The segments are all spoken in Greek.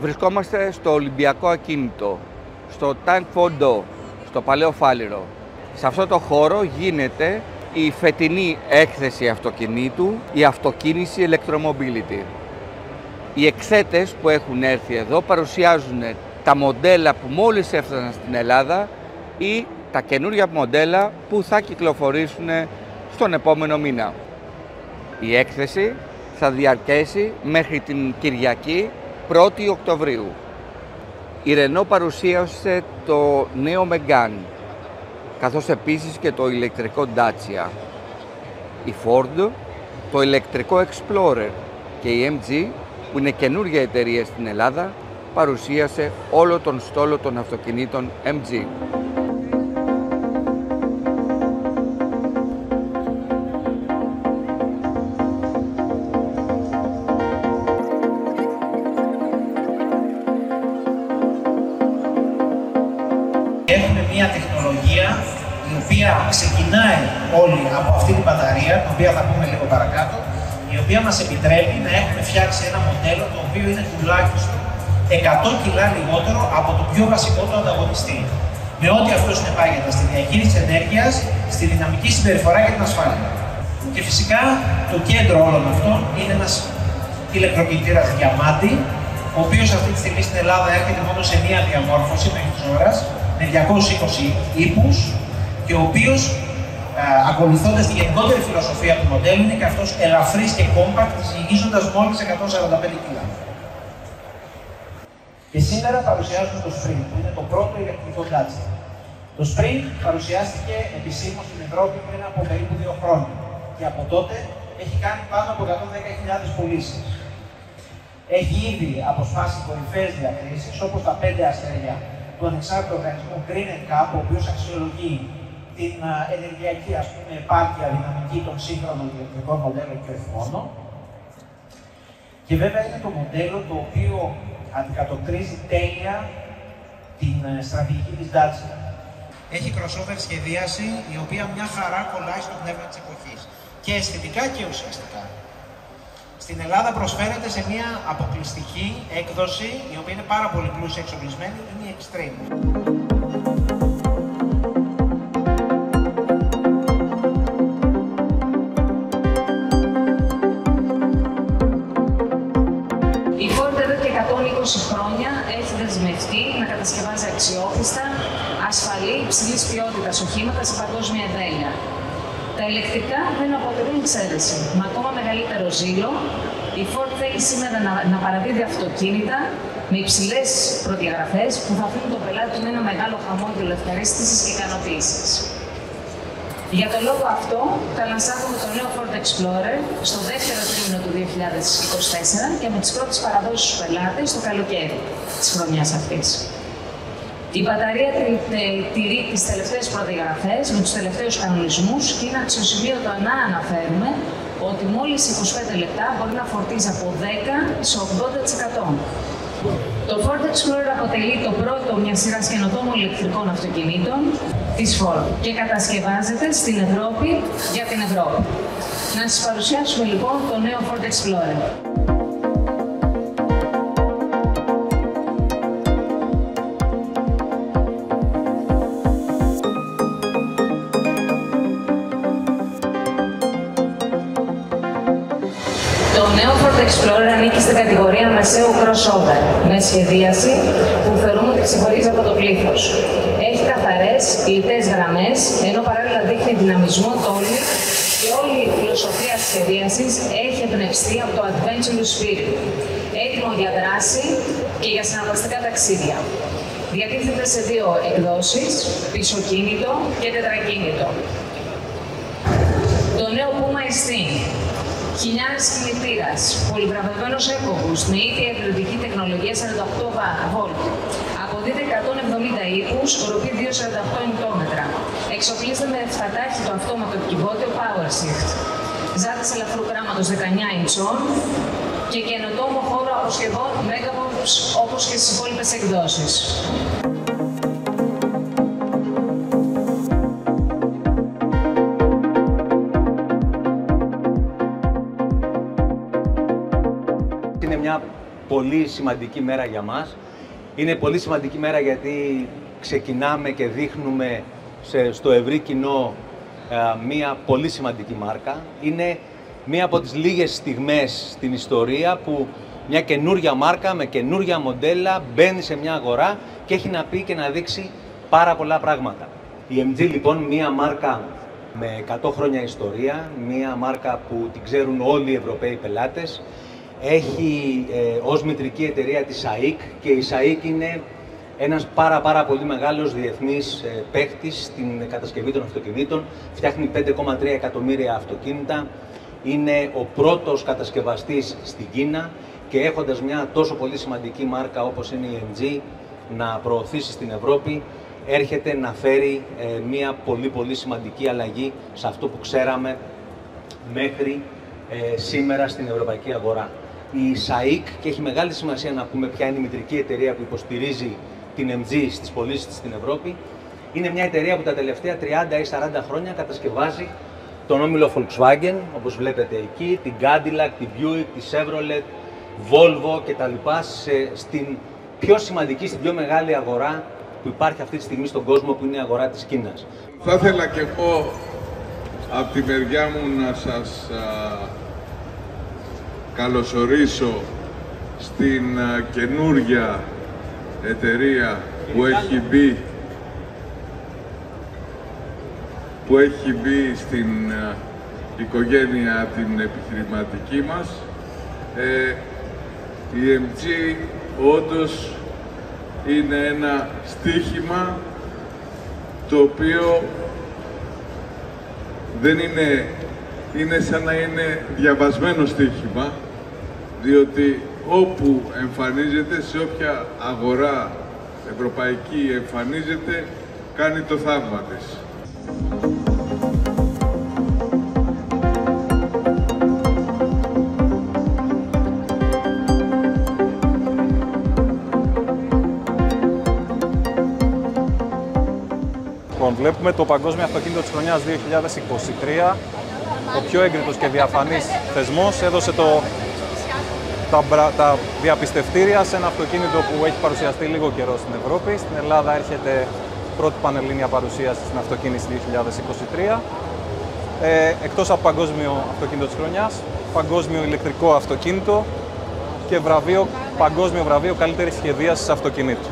Βρισκόμαστε στο Ολυμπιακό Ακίνητο, στο Tank Fondo, στο Παλαιό Φάληρο. Σε αυτό το χώρο γίνεται η φετινή έκθεση αυτοκινήτου, η αυτοκίνηση Electromobility. Οι εκθέτες που έχουν έρθει εδώ παρουσιάζουν τα μοντέλα που μόλις έφτασαν στην Ελλάδα ή τα καινούργια μοντέλα που θα κυκλοφορήσουν στον επόμενο μήνα. Η έκθεση θα διαρκέσει μέχρι την Κυριακή 1η Οκτωβρίου. Η Renault παρουσίασε το νέο Megane, καθώς επίσης και το ηλεκτρικό Dacia. Η Ford το ηλεκτρικό Explorer και η MG, που είναι καινούργια εταιρεία στην Ελλάδα, παρουσίασε όλο τον στόλο των αυτοκινήτων MG. Έχουμε μια τεχνολογία η οποία ξεκινάει όλη από αυτή την μπαταρία, την οποία θα πούμε λίγο παρακάτω, η οποία μας επιτρέπει να έχουμε φτιάξει ένα μοντέλο το οποίο είναι τουλάχιστον 100 κιλά λιγότερο από το πιο βασικό του ανταγωνιστή. Με ό,τι αυτό συνεπάγεται στη διαχείριση ενέργειας, στη δυναμική συμπεριφορά και την ασφάλεια. Και φυσικά το κέντρο όλων αυτών είναι ένας ηλεκτροκινητήρας διαμάντη, ο οποίος αυτή τη στιγμή στην Ελλάδα έρχεται μόνο σε μία διαμόρφωση μέχρι της ώρας, με 220 ύπους, και ο οποίος, ακολουθώντας τη γενικότερη φιλοσοφία του μοντέλου, είναι και αυτός ελαφρύς και compact, ζυγίζοντας μόλις 145 κιλά. Και σήμερα παρουσιάζουμε το Sprint, που είναι το πρώτο ηλεκτρικό Dacia. Το Sprint παρουσιάστηκε επισήμως στην Ευρώπη πριν από περίπου 2 χρόνια και από τότε έχει κάνει πάνω από 110.000 πωλήσεις. Έχει ήδη αποσπάσει κορυφαίες διακρίσεις, όπως τα 5 αστέρια του ανεξάρτητου οργανισμού Green & Cup, ο οποίος αξιολογεί την ενεργειακή, επάρκεια δυναμική των σύγχρονων ηλεκτρικών μοντέλων και όχι μόνο. Και βέβαια είναι το μοντέλο το οποίο αντικατοπτρίζει τέλεια την στρατηγική της Dacia. Έχει crossover σχεδίαση, η οποία μια χαρά κολλάει στο πνεύμα της εποχής. Και αισθητικά και ουσιαστικά. Στην Ελλάδα προσφέρεται σε μια αποκλειστική έκδοση, η οποία είναι πάρα πολύ πλούσια εξοπλισμένη, είναι η Extreme. Η Ford εδώ και 120 χρόνια έχει δεσμευτεί να κατασκευάζει αξιόπιστα, ασφαλή, υψηλής ποιότητας οχήματα σε παγκόσμια εμβέλεια. Τα ηλεκτρικά δεν αποτελούν εξαίρεση. Με ακόμα μεγαλύτερο ζήλο, η Ford θέλει σήμερα να παραδίδει αυτοκίνητα με υψηλές προδιαγραφές που θα αφήνουν τον πελάτη του με ένα μεγάλο χαμόγελο ευχαρίστησης και ικανοποίησης. Για τον λόγο αυτό, θα λανσάρουμε το νέο Ford Explorer στο δεύτερο τρίμηνο του 2024 και με τις πρώτες παραδόσεις στους πελάτες το καλοκαίρι της χρονιάς αυτής. Η μπαταρία τηρεί τις τελευταίες προδιαγραφές με τους τελευταίους κανονισμούς και είναι αξιοσημείωτο να αναφέρουμε ότι μόλις 25 λεπτά μπορεί να φορτίζει από 10% σε 80%. Το Ford Explorer αποτελεί το πρώτο μια σειράς καινοτόμων ηλεκτρικών αυτοκινήτων της Ford και κατασκευάζεται στην Ευρώπη για την Ευρώπη. Να σας παρουσιάσουμε λοιπόν το νέο Ford Explorer. Το νέο Ford Explorer ανήκει στην κατηγορία μεσαίου crossover, με σχεδίαση που θεωρούμε ότι ξεχωρίζει από το πλήθος. Έχει καθαρές, λιτές γραμμές, ενώ παράλληλα δείχνει δυναμισμό, τόλμη και όλη η φιλοσοφία της σχεδίασης έχει εμπνευστεί από το Adventurous Spirit, έτοιμο για δράση και για συναρπαστικά ταξίδια. Διατίθεται σε 2 εκδόσεις, πισωκίνητο και τετρακίνητο. Το νέο Puma Extreme, χιλιάρης κινητήρας, πολυβραβευμένος EcoBoost με ίδια επιλογική τεχνολογία 48V. Αποδίδει 170 ύπους, ροπή 248 νιτόμετρα. Εξοπλίζεται με 7τάχυτο αυτόματο κυβότιο PowerShift. Ζάτης ελαφρού γράμματος 19 ιντσών και καινοτόμο χώρο από σχεδόν Megabox όπως και στις υπόλοιπες εκδόσεις. Είναι μια πολύ σημαντική μέρα για μας. Είναι πολύ σημαντική μέρα γιατί ξεκινάμε και δείχνουμε στο ευρύ κοινό μία πολύ σημαντική μάρκα. Είναι μία από τις λίγες στιγμές στην ιστορία που μια καινούρια μάρκα με καινούρια μοντέλα μπαίνει σε μια αγορά και έχει να πει και να δείξει πάρα πολλά πράγματα. Η MG λοιπόν, μία μάρκα με 100 χρόνια ιστορία, μία μάρκα που την ξέρουν όλοι οι Ευρωπαίοι πελάτες, έχει ως μητρική εταιρεία τη SAIC και η SAIC είναι ένας πάρα πολύ μεγάλος διεθνής παίκτης στην κατασκευή των αυτοκινήτων, φτιάχνει 5,3 εκατομμύρια αυτοκίνητα, είναι ο πρώτος κατασκευαστής στην Κίνα και έχοντας μια τόσο πολύ σημαντική μάρκα όπως είναι η MG να προωθήσει στην Ευρώπη, έρχεται να φέρει μια πολύ σημαντική αλλαγή σε αυτό που ξέραμε μέχρι σήμερα στην ευρωπαϊκή αγορά. Η SAIC, και έχει μεγάλη σημασία να πούμε ποια είναι η μητρική εταιρεία που υποστηρίζει την MG στις πωλήσεις της στην Ευρώπη, είναι μια εταιρεία που τα τελευταία 30 ή 40 χρόνια κατασκευάζει τον όμιλο Volkswagen, όπως βλέπετε εκεί, την Cadillac, την Buick, τη Chevrolet, Volvo κτλ. Στην πιο σημαντική, στην πιο μεγάλη αγορά που υπάρχει αυτή τη στιγμή στον κόσμο, που είναι η αγορά της Κίνας. Θα ήθελα και εγώ από τη μεριά μου να σας καλωσορίσω στην καινούρια εταιρεία που έχει μπει στην οικογένεια την επιχειρηματική μας. Η MG όντως είναι ένα στοίχημα το οποίο δεν είναι σαν να είναι διαβασμένο στοίχημα, διότι όπου εμφανίζεται, σε όποια αγορά ευρωπαϊκή εμφανίζεται, κάνει το θαύμα της. Βλέπουμε το Παγκόσμιο Αυτοκίνητο της Χρονιάς 2023. Ο πιο έγκριτος και διαφανής θεσμός έδωσε τα διαπιστευτήρια σε ένα αυτοκίνητο που έχει παρουσιαστεί λίγο καιρό στην Ευρώπη. Στην Ελλάδα έρχεται πρώτη πανελλήνια παρουσίαση στην αυτοκίνηση 2023. Εκτός από Παγκόσμιο Αυτοκίνητο της Χρονιάς, Παγκόσμιο Ηλεκτρικό Αυτοκίνητο και Παγκόσμιο Βραβείο Καλύτερης Σχεδίασης Αυτοκινήτου.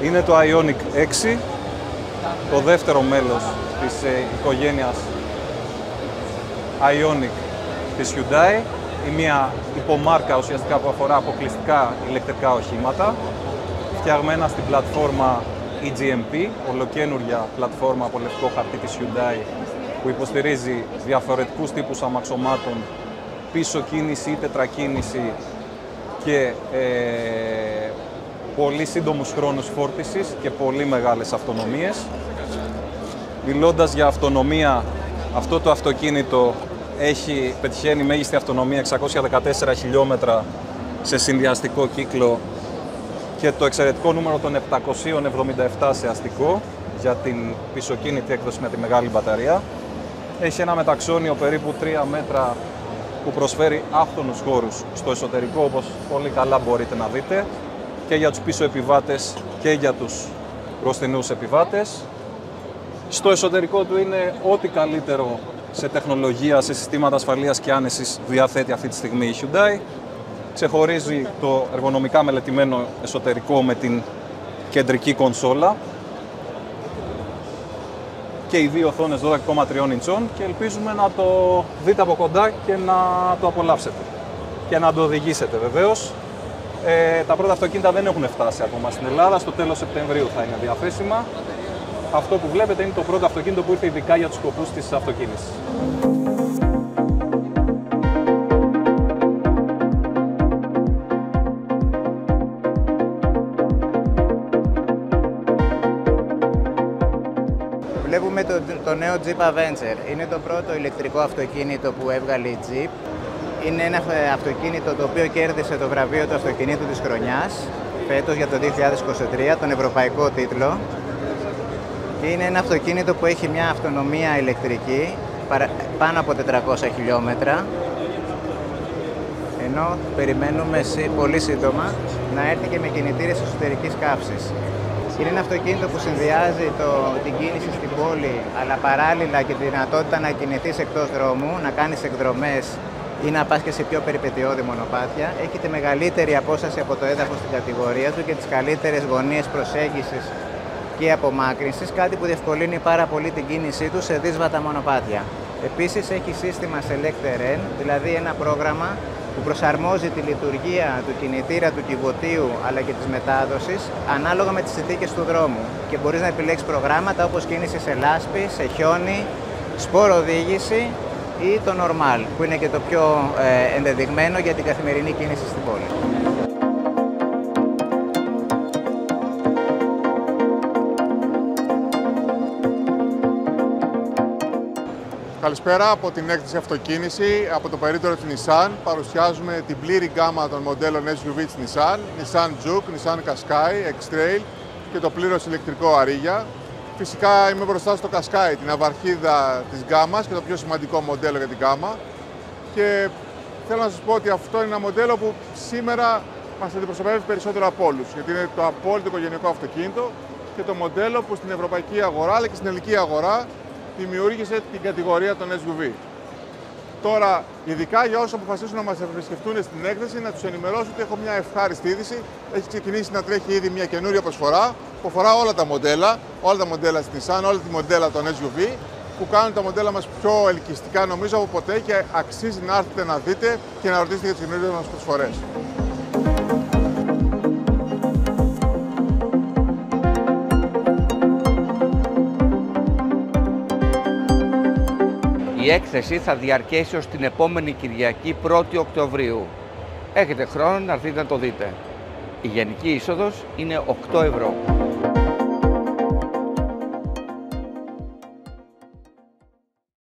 Είναι το Ioniq 6. Το δεύτερο μέλος της οικογένειας Ioniq της Hyundai, η μία υπομάρκα ουσιαστικά που αφορά αποκλειστικά ηλεκτρικά οχήματα, φτιαγμένα στην πλατφόρμα EGMP, ολοκαίνουργια πλατφόρμα από λευκό χαρτί της Hyundai, που υποστηρίζει διαφορετικούς τύπους αμαξωμάτων, πίσω κίνηση ή τετρακίνηση και πολύ σύντομους χρόνους φόρτισης και πολύ μεγάλες αυτονομίες. Μιλώντας για αυτονομία, αυτό το αυτοκίνητο πετυχαίνει μέγιστη αυτονομία 614 χιλιόμετρα σε συνδυαστικό κύκλο και το εξαιρετικό νούμερο των 777 σε αστικό για την πισωκίνητη έκδοση με τη μεγάλη μπαταρία. Έχει ένα μεταξώνιο περίπου 3 μέτρα που προσφέρει άφθονους χώρους στο εσωτερικό, όπως πολύ καλά μπορείτε να δείτε, και για τους πίσω επιβάτες και για τους μπροστινούς επιβάτες. Στο εσωτερικό του είναι ό,τι καλύτερο σε τεχνολογία, σε συστήματα ασφαλείας και άνεσης διαθέτει αυτή τη στιγμή η Hyundai. Ξεχωρίζει το εργονομικά μελετημένο εσωτερικό με την κεντρική κονσόλα και οι δύο οθόνες 12,3 ιντσών και ελπίζουμε να το δείτε από κοντά και να το απολαύσετε και να το οδηγήσετε βεβαίως. Τα πρώτα αυτοκίνητα δεν έχουν φτάσει ακόμα στην Ελλάδα, στο τέλος Σεπτεμβρίου θα είναι διαθέσιμα. Αυτό που βλέπετε είναι το πρώτο αυτοκίνητο που ήρθε ειδικά για τους σκοπούς της αυτοκίνησης. Βλέπουμε το νέο Jeep Avenger. Είναι το πρώτο ηλεκτρικό αυτοκίνητο που έβγαλε η Jeep. Είναι ένα αυτοκίνητο το οποίο κέρδισε το βραβείο του αυτοκινήτου της χρονιάς φέτος για το 2023, τον ευρωπαϊκό τίτλο. Και είναι ένα αυτοκίνητο που έχει μια αυτονομία ηλεκτρική πάνω από 400 χιλιόμετρα. ενώ περιμένουμε πολύ σύντομα να έρθει και με κινητήρες εσωτερικής καύσης. Είναι ένα αυτοκίνητο που συνδυάζει την κίνηση στην πόλη, αλλά παράλληλα και τη δυνατότητα να κινηθείς εκτός δρόμου, να κάνεις εκδρομές ή να πας και σε πιο περιπετειώδη μονοπάτια. Έχει τη μεγαλύτερη απόσταση από το έδαφος στην κατηγορία του και τις καλύτερες γωνίες προσέγγισης και απομάκρυνσης, κάτι που διευκολύνει πάρα πολύ την κίνησή του σε δύσβατα μονοπάτια. Επίσης έχει σύστημα Select Terrain, δηλαδή ένα πρόγραμμα που προσαρμόζει τη λειτουργία του κινητήρα, του κυβωτίου αλλά και της μετάδοσης ανάλογα με τις συνθήκες του δρόμου και μπορείς να επιλέξεις προγράμματα όπως κίνηση σε λάσπη, σε χιόνι, σπόρο οδήγηση ή το normal, που είναι και το πιο ενδεδειγμένο για την καθημερινή κίνηση στην πόλη. Καλησπέρα από την έκθεση αυτοκίνηση, από το περίπτερο της Nissan. Παρουσιάζουμε την πλήρη γκάμα των μοντέλων SUV της Nissan, Nissan Juke, Nissan Qashqai, X-Trail και το πλήρως ηλεκτρικό Ariya. Φυσικά είμαι μπροστά στο Qashqai, την ναυαρχίδα της γκάμας και το πιο σημαντικό μοντέλο για την γκάμα. Και θέλω να σας πω ότι αυτό είναι ένα μοντέλο που σήμερα μας αντιπροσωπεύει περισσότερο από όλους, γιατί είναι το απόλυτο οικογενειακό αυτοκίνητο και το μοντέλο που στην ευρωπαϊκή αγορά αλλά και στην ελληνική αγορά δημιούργησε την κατηγορία των SUV. Τώρα, ειδικά για όσους αποφασίσουν να μας επισκεφτούν στην έκθεση, να τους ενημερώσω ότι έχω μια ευχάριστη είδηση. Έχει ξεκινήσει να τρέχει ήδη μια καινούρια προσφορά που αφορά όλα τα μοντέλα στην Nissan, όλα τα μοντέλα των SUV, που κάνουν τα μοντέλα μας πιο ελκυστικά νομίζω από ποτέ και αξίζει να έρθετε να δείτε και να ρωτήσετε για τις καινούριες μας προσφορές. Η έκθεση θα διαρκέσει ως την επόμενη Κυριακή 1η Οκτωβρίου. Έχετε χρόνο να έρθετε να το δείτε. Η γενική είσοδος είναι 8 ευρώ.